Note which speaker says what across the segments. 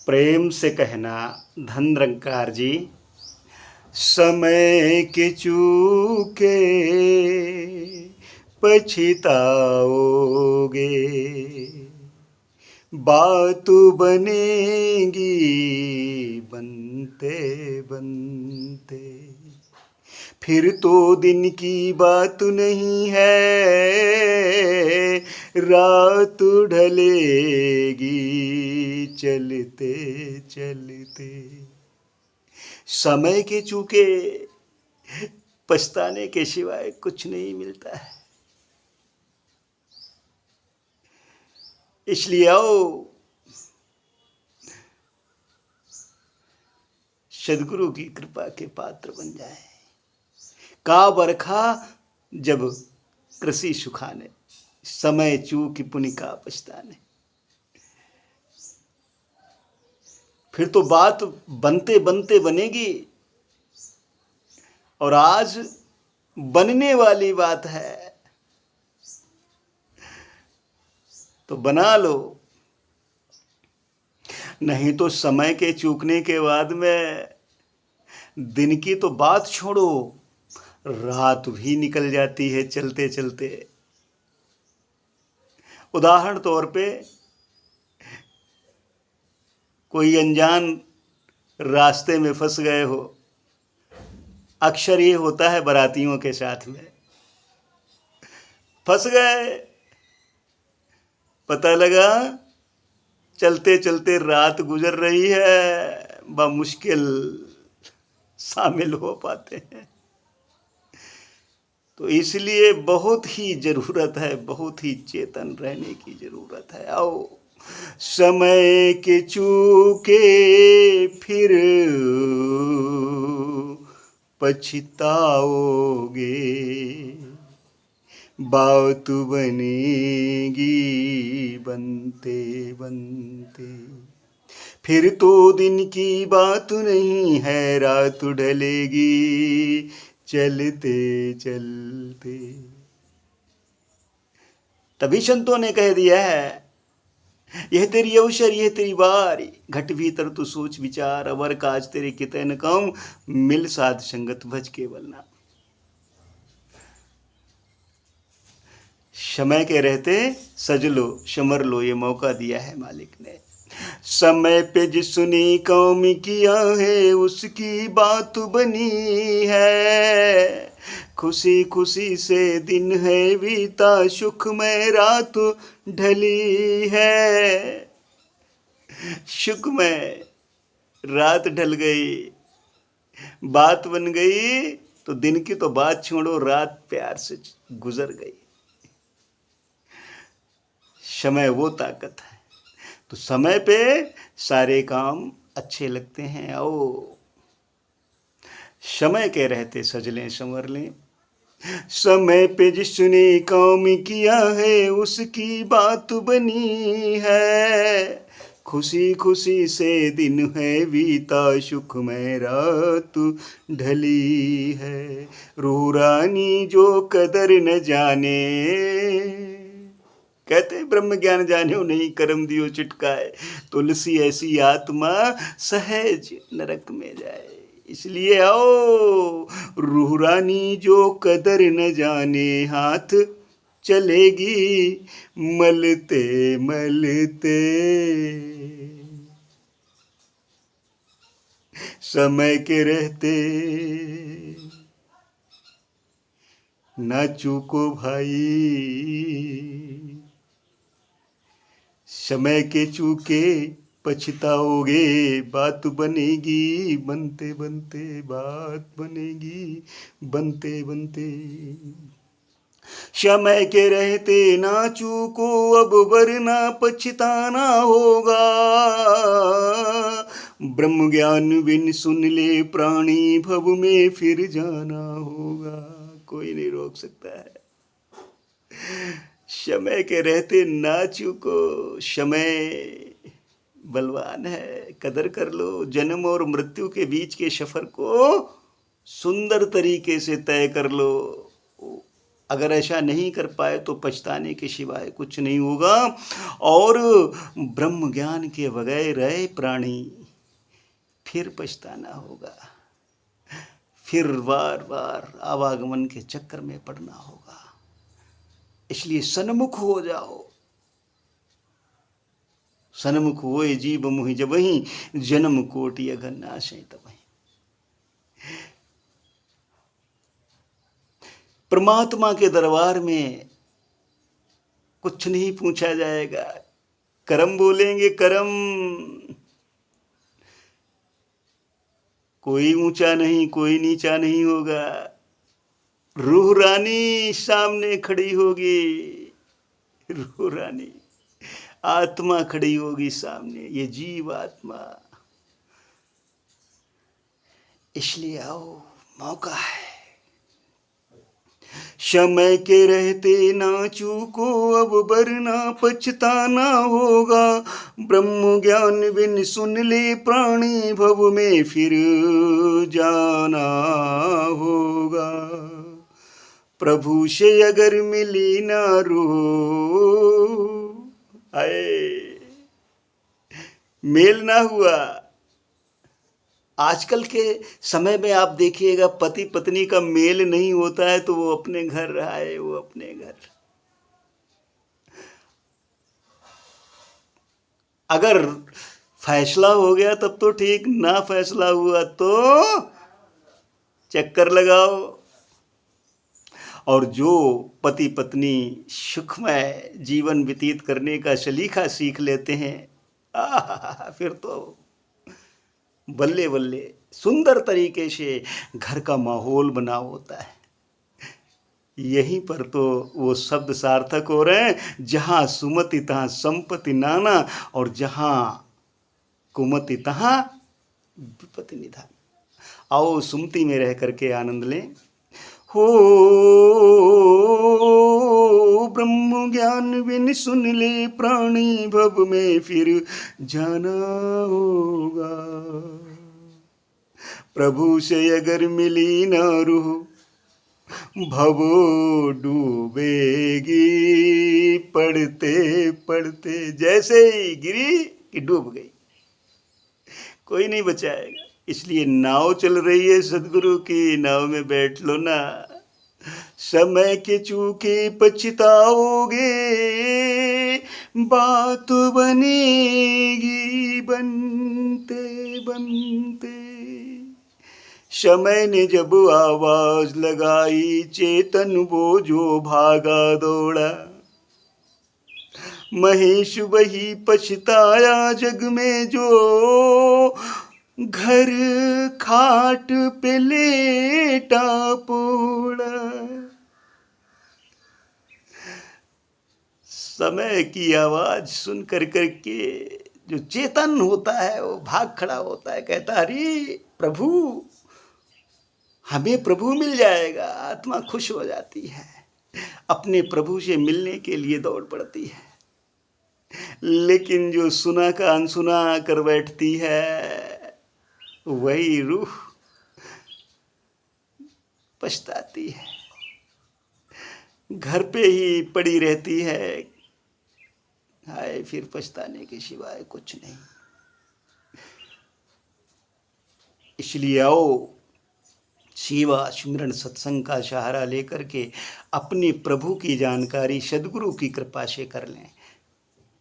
Speaker 1: प्रेम से कहना धन निरंकार जी, समय के चूके पछताओगे, बात बनेगी बनते बनते। फिर तो दिन की बात नहीं है, रात ढलेगी चलते चलते। समय के चूके पछताने के सिवाय कुछ नहीं मिलता है। इसलिए आओ सदगुरु की कृपा के पात्र बन जाए। का बरखा जब कृषि सुखाने, समय चूक पुनि का पछताने। फिर तो बात बनते बनते बनेगी, और आज बनने वाली बात है तो बना लो, नहीं तो समय के चूकने के बाद में दिन की तो बात छोड़ो, रात भी निकल जाती है चलते चलते। उदाहरण तौर पे कोई अनजान रास्ते में फंस गए हो, अक्सर ये होता है बारातियों के साथ में। फंस गए, पता लगा चलते चलते रात गुजर रही है, मुश्किल शामिल हो पाते हैं। तो इसलिए बहुत ही जरूरत है, बहुत ही चेतन रहने की जरूरत है। आओ समय के चूके फिर पछताओगे, बात बनेगी बनते बनते। फिर तो दिन की बात नहीं है, रात ढलेगी चलते चलते। तभी संतों ने कह दिया है, यह तेरी अवसर, यह तेरी बारी, घट भीतर तू सोच विचार, अवर काज तेरे कितने न कहूं, मिल साध संगत भज केवल नाम। समय के रहते सज लो समर लो, ये मौका दिया है मालिक ने। समय पे जिसने काम किया है उसकी बात बनी है, खुशी खुशी से दिन है बीता, सुख में रात ढली है। सुख में रात ढल गई, बात बन गई, तो दिन की तो बात छोड़ो, रात प्यार से गुजर गई। समय वो ताकत है, तो समय पे सारे काम अच्छे लगते हैं। आओ समय के रहते सज लें संवर लें, समय पे जिसने काम किया है उसकी बात बनी है, खुशी खुशी से दिन है बीता, सुख में रात ढली है। रूह रानी जो कदर न जाने, कहते ब्रह्म ज्ञान जाने नहीं, कर्म दियो चिटकाए, तुलसी ऐसी आत्मा सहज नरक में जाए। इसलिए आओ रूह रानी जो कदर न जाने, हाथ चलेगी मलते मलते। समय के रहते ना चूको भाई, समय के चूके पछताओगे, बात बनेगी बनते बनते, बात बनेगी बनते बनते। समय के रहते ना चूको अब वरना पछताना होगा, ब्रह्म ज्ञान बिन सुन ले प्राणी भव में फिर जाना होगा। कोई नहीं रोक सकता है। समय के रहते ना चूको, समय बलवान है, कदर कर लो। जन्म और मृत्यु के बीच के सफर को सुंदर तरीके से तय कर लो। अगर ऐसा नहीं कर पाए तो पछताने के सिवाय कुछ नहीं होगा। और ब्रह्म ज्ञान के बगैर रहे प्राणी, फिर पछताना होगा, फिर बार बार आवागमन के चक्कर में पड़ना होगा। इसलिए सन्मुख हो जाओ। सन्मुख होए जीव मुहि जबहि, जन्म कोटि अघन नासै तबहि। परमात्मा के दरबार में कुछ नहीं पूछा जाएगा। कर्म बोलेंगे, कर्म। कोई ऊंचा नहीं, कोई नीचा नहीं होगा। रूह रानी सामने खड़ी होगी, रूह रानी, आत्मा खड़ी होगी सामने, ये जीव आत्मा। इसलिए आओ, मौका है। समय के रहते ना चूको, अब वरना पछताना होगा। ब्रह्म ज्ञान बिन सुन ले प्राणी, भव में फिर जाना होगा। प्रभु से अगर मिली ना रूह, आए मेल ना हुआ। आजकल के समय में आप देखिएगा, पति पत्नी का मेल नहीं होता है तो वो अपने घर रहा है, वो अपने घर। अगर फैसला हो गया तब तो ठीक, ना फैसला हुआ तो चक्कर लगाओ। और जो पति पत्नी सुखमय जीवन व्यतीत करने का सलीका सीख लेते हैं, फिर तो बल्ले बल्ले सुंदर तरीके से घर का माहौल बना होता है। यहीं पर तो वो शब्द सार्थक हो रहे हैं, जहाँ सुमति तहाँ संपत्ति नाना, और जहाँ कुमति तहाँ विपत्ति निधान। आओ सुमति में रह करके आनंद लें। हो ब्रह्म ज्ञान बिन सुन ले प्राणी, भव में फिर जाना होगा। प्रभु से अगर मिली ना रूह, भवो डूबेगी पढ़ते पढ़ते। जैसे ही गिरी कि डूब गई, कोई नहीं बचाएगा। इसलिए नाव चल रही है सदगुरु की, नाव में बैठ लो ना। समय के चूके पछताओगे, बात बनेगी बनते बनते। समय ने जब आवाज लगाई, चेतन वो जो भागा दौड़ा। महेश वही पछताया जग में जो, घर खाट पे लेटा पोड़ा। समय की आवाज सुन कर के जो चेतन होता है वो भाग खड़ा होता है, कहता अरे प्रभु, हमें प्रभु मिल जाएगा। आत्मा खुश हो जाती है, अपने प्रभु से मिलने के लिए दौड़ पड़ती है। लेकिन जो सुना का अनसुना कर बैठती है, वही रूह पछताती है, घर पे ही पड़ी रहती है। हाय, फिर पछताने के सिवाय कुछ नहीं। इसलिए आओ, सेवा सिमरन सत्संग का सहारा लेकर के अपने प्रभु की जानकारी सदगुरु की कृपा से कर लें।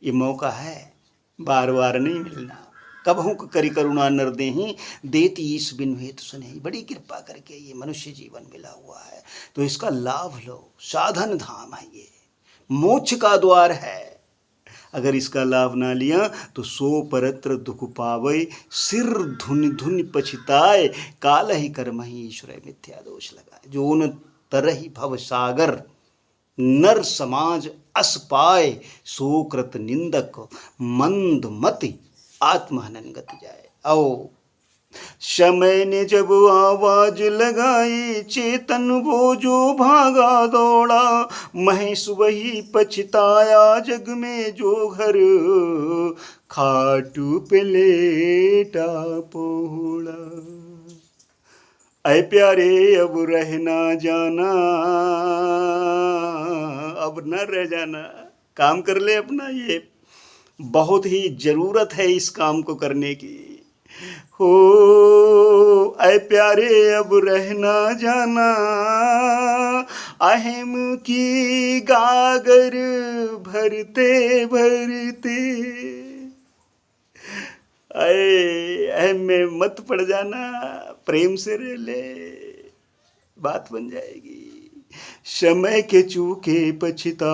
Speaker 1: ये मौका है, बार बार नहीं मिलना। कबहू करी करुणा नर देहि, देती ईश बिन हेतु सुनहि। बड़ी कृपा करके ये मनुष्य जीवन मिला हुआ है, तो इसका लाभ लो। साधन धाम है ये, मोक्ष का द्वार है। अगर इसका लाभ ना लिया तो सो परत्र दुख पावै, सिर धुन धुन पछताए, काल ही कर्म ही ईश्वर मिथ्या दोष लगाए। जो उन तरही भव सागर नर समाज अस पाए, सो कृत निंदक मंद मति आत्महनन गति जाए। आओ, समय ने जब आवाज लगाई, चेतन वो जो भागा दौड़ा। महेश वही पछताया जग में जो, घर खाटू पे लेटा पोड़ा। ऐ प्यारे अब रह ना जाना, अब न रह जाना, काम कर ले अपना, ये बहुत ही जरूरत है इस काम को करने की। हो ऐ प्यारे अब रह ना जाना, अहम की गागर भरते भरते, अहम में मत पड़ जाना, प्रेम से रह ले, बात बन जाएगी। समय के चूके पछता